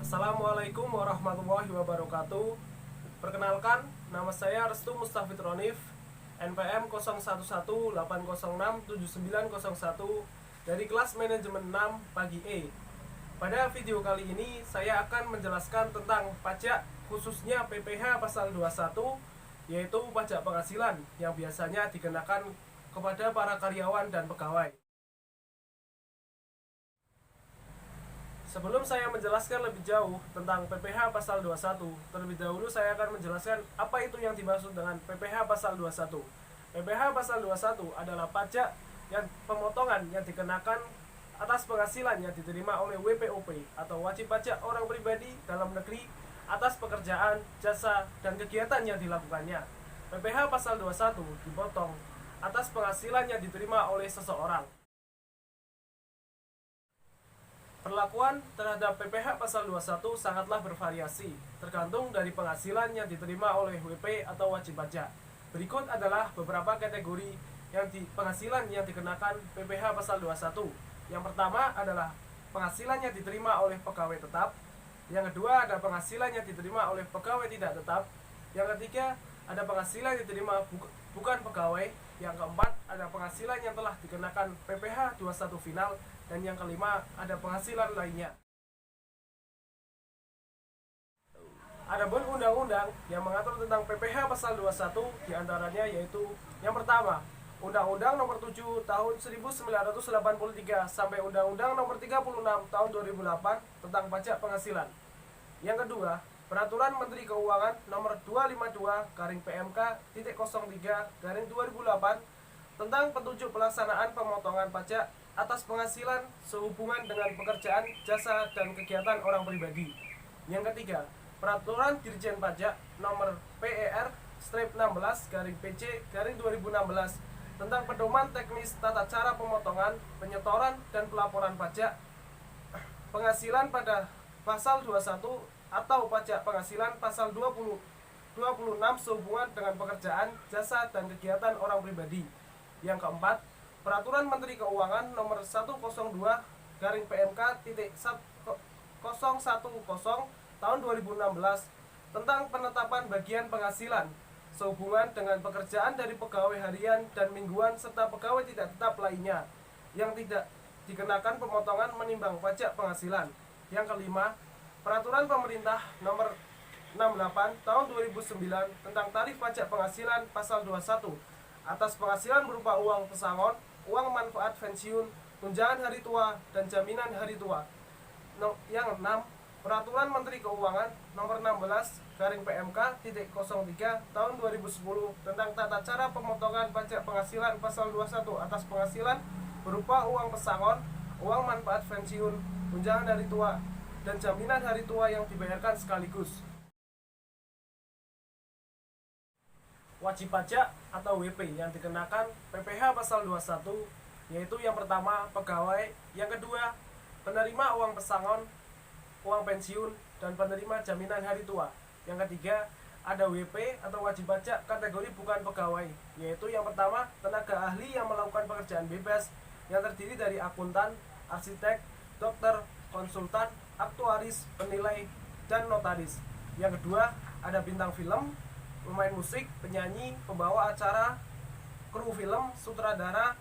Assalamualaikum warahmatullahi wabarakatuh. Perkenalkan, nama saya Restu Mustafid Ronif, NPM 0118067901 dari kelas manajemen 6 pagi E. Pada video kali ini saya akan menjelaskan tentang pajak, khususnya PPh pasal 21, yaitu pajak penghasilan yang biasanya dikenakan kepada para karyawan dan pegawai. Sebelum saya menjelaskan lebih jauh tentang PPh pasal 21, terlebih dahulu saya akan menjelaskan apa itu yang dimaksud dengan PPh pasal 21. PPh pasal 21 adalah pajak yang pemotongan yang dikenakan atas penghasilan yang diterima oleh WPOP atau wajib pajak orang pribadi dalam negeri atas pekerjaan, jasa, dan kegiatan yang dilakukannya. PPh pasal 21 dipotong atas penghasilan yang diterima oleh seseorang. Perlakuan terhadap PPh pasal 21 sangatlah bervariasi, tergantung dari penghasilan yang diterima oleh WP atau wajib pajak. Berikut adalah beberapa kategori penghasilan yang dikenakan PPh pasal 21. Yang pertama adalah penghasilan yang diterima oleh pegawai tetap. Yang kedua ada penghasilan yang diterima oleh pegawai tidak tetap. Yang ketiga ada penghasilan yang diterima bukan pegawai. Yang keempat ada penghasilan yang telah dikenakan PPh 21 final. Dan yang kelima ada penghasilan lainnya. Adapun undang-undang yang mengatur tentang PPh pasal 21 diantaranya yaitu yang pertama, Undang-Undang Nomor 7 Tahun 1983 sampai Undang-Undang Nomor 36 Tahun 2008 tentang pajak penghasilan. Yang kedua, Peraturan Menteri Keuangan Nomor 252/PMK.03/2008 tentang petunjuk pelaksanaan pemotongan pajak atas penghasilan sehubungan dengan pekerjaan, jasa, dan kegiatan orang pribadi. Yang ketiga, Peraturan Dirjen Pajak Nomor PER-16/PC/2016 tentang pedoman teknis tata cara pemotongan, penyetoran, dan pelaporan pajak penghasilan pada pasal 21 atau pajak penghasilan pasal 26 sehubungan dengan pekerjaan, jasa, dan kegiatan orang pribadi. Yang keempat, Peraturan Menteri Keuangan Nomor 102/PMK.010 Tahun 2016 tentang penetapan bagian penghasilan sehubungan dengan pekerjaan dari pegawai harian dan mingguan serta pegawai tidak tetap lainnya yang tidak dikenakan pemotongan menimbang pajak penghasilan. Yang kelima, Peraturan Pemerintah Nomor 68 Tahun 2009 tentang tarif pajak penghasilan pasal 21 atas penghasilan berupa uang pesangon, uang manfaat pensiun, tunjangan hari tua, dan jaminan hari tua. Yang 6, Peraturan Menteri Keuangan Nomor 16/PMK.03 Tahun 2010 tentang tata cara pemotongan pajak penghasilan pasal 21 atas penghasilan berupa uang pesangon, uang manfaat pensiun, tunjangan hari tua, dan jaminan hari tua yang dibayarkan sekaligus. Wajib pajak atau WP yang dikenakan PPh pasal 21 yaitu yang pertama pegawai, yang kedua penerima uang pesangon, uang pensiun, dan penerima jaminan hari tua. Yang ketiga ada WP atau wajib pajak kategori bukan pegawai, yaitu yang pertama tenaga ahli yang melakukan pekerjaan bebas yang terdiri dari akuntan, arsitek, dokter, konsultan, aktuaris, penilai, dan notaris. Yang kedua ada bintang film, pemain musik, penyanyi, pembawa acara, kru film, sutradara,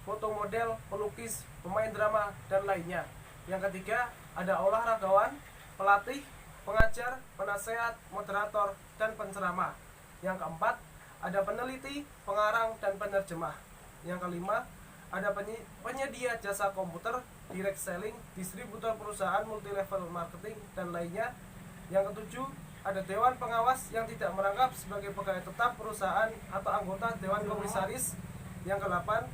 foto model, pelukis, pemain drama, dan lainnya. Yang ketiga ada olahragawan, pelatih, pengajar, penasehat, moderator, dan penceramah. Yang keempat ada peneliti, pengarang, dan penerjemah. Yang kelima ada penyedia jasa komputer, direct selling, distributor perusahaan multilevel marketing, dan lainnya. Yang ketujuh ada dewan pengawas yang tidak merangkap sebagai pegawai tetap perusahaan atau anggota dewan komisaris. Yang ke-8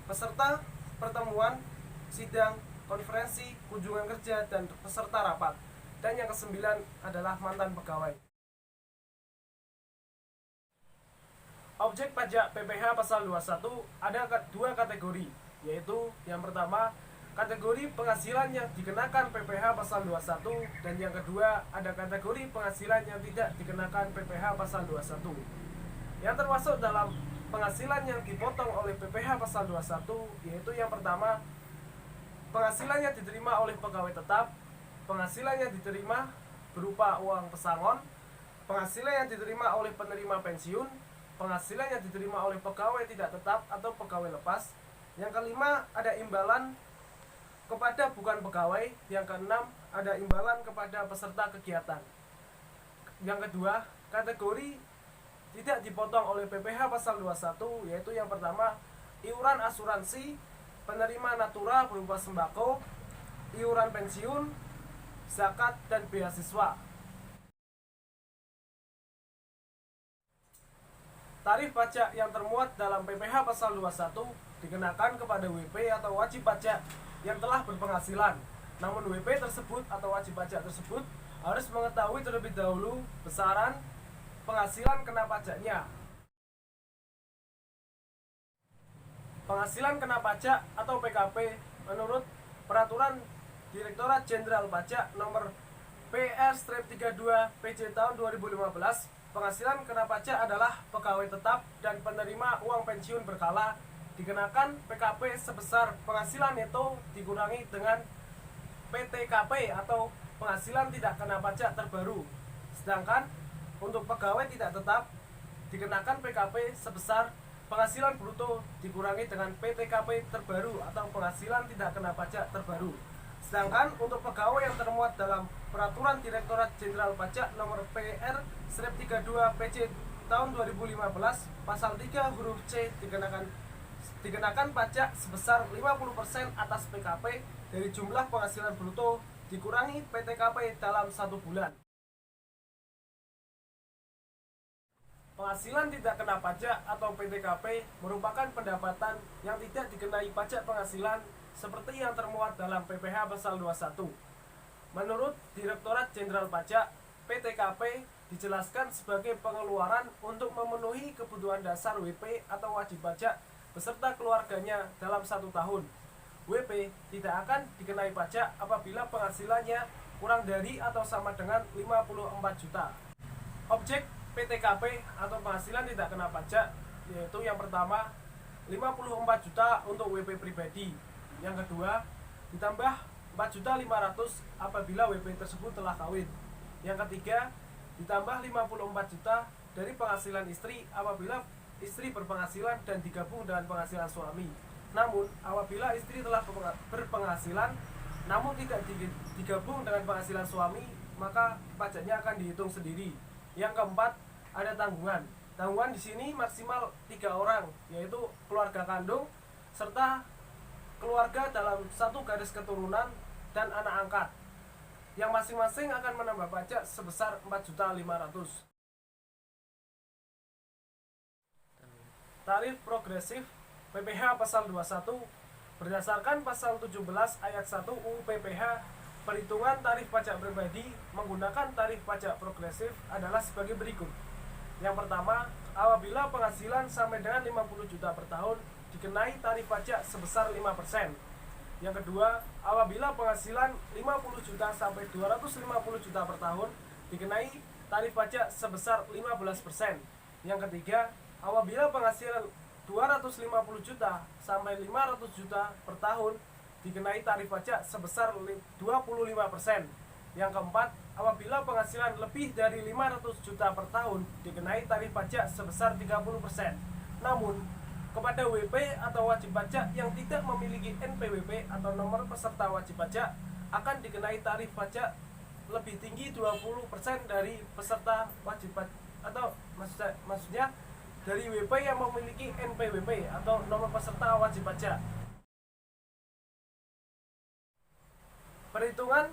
peserta pertemuan, sidang, konferensi, kunjungan kerja, dan peserta rapat. Dan yang ke-9 adalah mantan pegawai. Objek pajak PPh pasal 21 ada dua kategori, yaitu yang pertama kategori penghasilan yang dikenakan PPh pasal 21 dan yang kedua ada kategori penghasilan yang tidak dikenakan PPh pasal 21. Yang termasuk dalam penghasilan yang dipotong oleh PPh pasal 21 yaitu yang pertama penghasilan yang diterima oleh pegawai tetap, penghasilan yang diterima berupa uang pesangon, penghasilan yang diterima oleh penerima pensiun, penghasilan yang diterima oleh pegawai tidak tetap atau pegawai lepas. Yang kelima, ada imbalan kepada bukan pegawai. Yang keenam, ada imbalan kepada peserta kegiatan. Yang kedua, kategori tidak dipotong oleh PPh pasal 21, yaitu yang pertama, iuran asuransi, penerima natura berupa sembako, iuran pensiun, zakat, dan beasiswa. Tarif pajak yang termuat dalam PPh pasal 21 dikenakan kepada WP atau wajib pajak yang telah berpenghasilan. Namun WP tersebut atau wajib pajak tersebut harus mengetahui terlebih dahulu besaran penghasilan kena pajaknya. Penghasilan kena pajak atau PKP menurut Peraturan Direktorat Jenderal Pajak Nomor PR-32 PJ tahun 2015, penghasilan kena pajak adalah pegawai tetap dan penerima uang pensiun berkala dikenakan PKP sebesar penghasilan neto dikurangi dengan PTKP atau penghasilan tidak kena pajak terbaru. Sedangkan untuk pegawai tidak tetap dikenakan PKP sebesar penghasilan bruto dikurangi dengan PTKP terbaru atau penghasilan tidak kena pajak terbaru. Sedangkan untuk pegawai yang termuat dalam Peraturan Direktorat Jenderal Pajak Nomor PR-32 PJ tahun 2015 pasal 3 huruf C dikenakan pajak sebesar 50% atas PKP dari jumlah penghasilan bruto dikurangi PTKP dalam 1 bulan. Penghasilan tidak kena pajak atau PTKP merupakan pendapatan yang tidak dikenai pajak penghasilan seperti yang termuat dalam PPh pasal 21. Menurut Direktorat Jenderal Pajak, PTKP dijelaskan sebagai pengeluaran untuk memenuhi kebutuhan dasar WP atau wajib pajak beserta keluarganya dalam 1 tahun. WP tidak akan dikenai pajak apabila penghasilannya kurang dari atau sama dengan 54 juta. Objek PTKP atau penghasilan tidak kena pajak yaitu yang pertama 54 juta untuk WP pribadi, yang kedua ditambah 4.500.000 apabila WP tersebut telah kawin, yang ketiga ditambah 54 juta dari penghasilan istri apabila istri berpenghasilan dan digabung dengan penghasilan suami. Namun apabila istri telah berpenghasilan namun tidak digabung dengan penghasilan suami, maka pajaknya akan dihitung sendiri. Yang keempat, ada tanggungan. Tanggungan di sini maksimal 3 orang, yaitu keluarga kandung serta keluarga dalam 1 garis keturunan dan anak angkat, yang masing-masing akan menambah pajak sebesar 4.500.000. Tarif progresif PPh pasal 21 berdasarkan pasal 17 ayat 1 UU PPh, perhitungan tarif pajak pribadi menggunakan tarif pajak progresif adalah sebagai berikut. Yang pertama, apabila penghasilan sampai dengan 50 juta per tahun dikenai tarif pajak sebesar 5%. Yang kedua, apabila penghasilan 50 juta sampai 250 juta per tahun dikenai tarif pajak sebesar 15%. Yang ketiga, apabila penghasilan 250 juta sampai 500 juta per tahun dikenai tarif pajak sebesar 25%. Yang keempat, apabila penghasilan lebih dari 500 juta per tahun dikenai tarif pajak sebesar 30%. Namun, kepada WP atau wajib pajak yang tidak memiliki NPWP atau nomor peserta wajib pajak akan dikenai tarif pajak lebih tinggi 20% dari peserta wajib pajak, atau maksudnya dari WP yang memiliki NPWP atau nomor peserta wajib pajak. Perhitungan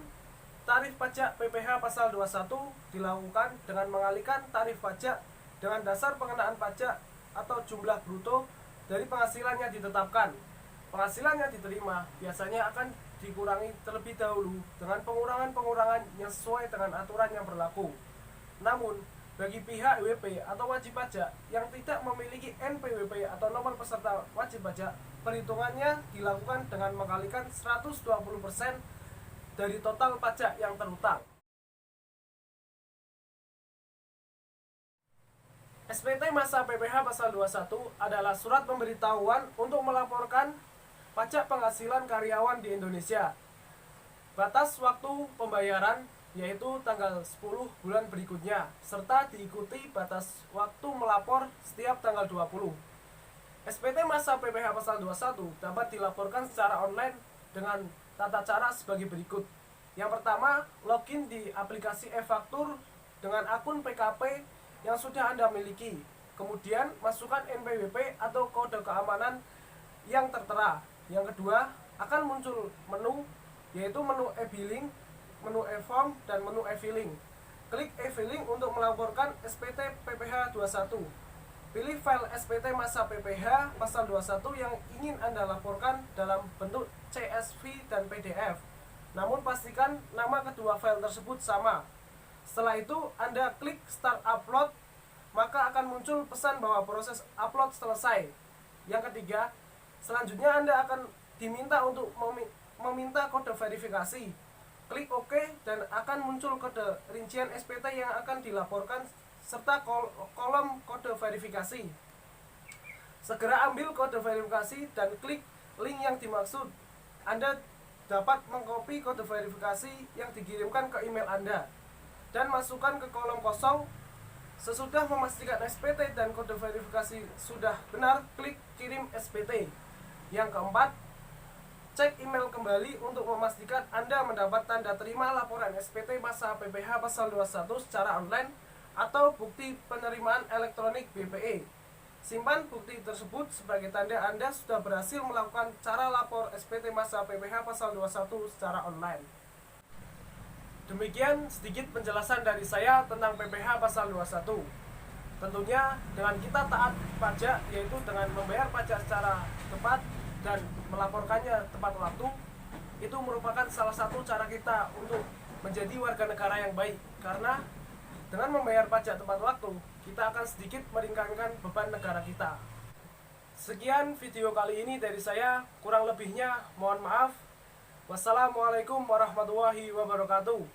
tarif pajak PPh pasal 21 dilakukan dengan mengalihkan tarif pajak dengan dasar pengenaan pajak atau jumlah bruto dari penghasilan yang ditetapkan. Penghasilan yang diterima biasanya akan dikurangi terlebih dahulu dengan pengurangan-pengurangan yang sesuai dengan aturan yang berlaku. Namun, bagi pihak WP atau wajib pajak yang tidak memiliki NPWP atau nomor peserta wajib pajak, perhitungannya dilakukan dengan mengalikan 120% dari total pajak yang terhutang. SPT masa PPh pasal 21 adalah surat pemberitahuan untuk melaporkan pajak penghasilan karyawan di Indonesia. Batas waktu pembayaran yaitu tanggal 10 bulan berikutnya, serta diikuti batas waktu melapor setiap tanggal 20. SPT masa PPh pasal 21 dapat dilaporkan secara online dengan tata cara sebagai berikut. Yang pertama, login di aplikasi e-faktur dengan akun PKP yang sudah Anda miliki. Kemudian, masukkan NPWP atau kode keamanan yang tertera. Yang kedua, akan muncul menu, yaitu menu e-billing, menu e-form, dan menu e-filing. Klik e-filing untuk melaporkan SPT PPh 21. Pilih file SPT masa PPh pasal 21 yang ingin Anda laporkan dalam bentuk CSV dan PDF. Namun pastikan nama kedua file tersebut sama. Setelah itu Anda klik Start Upload, maka akan muncul pesan bahwa proses upload selesai. Yang ketiga, selanjutnya Anda akan diminta untuk meminta kode verifikasi. Klik OK dan akan muncul kode rincian SPT yang akan dilaporkan serta kolom kode verifikasi. Segera ambil kode verifikasi dan klik link yang dimaksud. Anda dapat mengcopy kode verifikasi yang dikirimkan ke email Anda dan masukkan ke kolom kosong. Sesudah memastikan SPT dan kode verifikasi sudah benar, klik kirim SPT. Yang keempat, cek email kembali untuk memastikan Anda mendapat tanda terima laporan SPT masa PPh pasal 21 secara online atau bukti penerimaan elektronik BPE. Simpan bukti tersebut sebagai tanda Anda sudah berhasil melakukan cara lapor SPT masa PPh pasal 21 secara online. Demikian sedikit penjelasan dari saya tentang PPh pasal 21. Tentunya dengan kita taat pajak, yaitu dengan membayar pajak secara tepat dan melaporkannya tepat waktu, itu merupakan salah satu cara kita untuk menjadi warga negara yang baik. Karena dengan membayar pajak tepat waktu, kita akan sedikit meringankan beban negara kita. Sekian video kali ini dari saya, kurang lebihnya mohon maaf. Wassalamualaikum warahmatullahi wabarakatuh.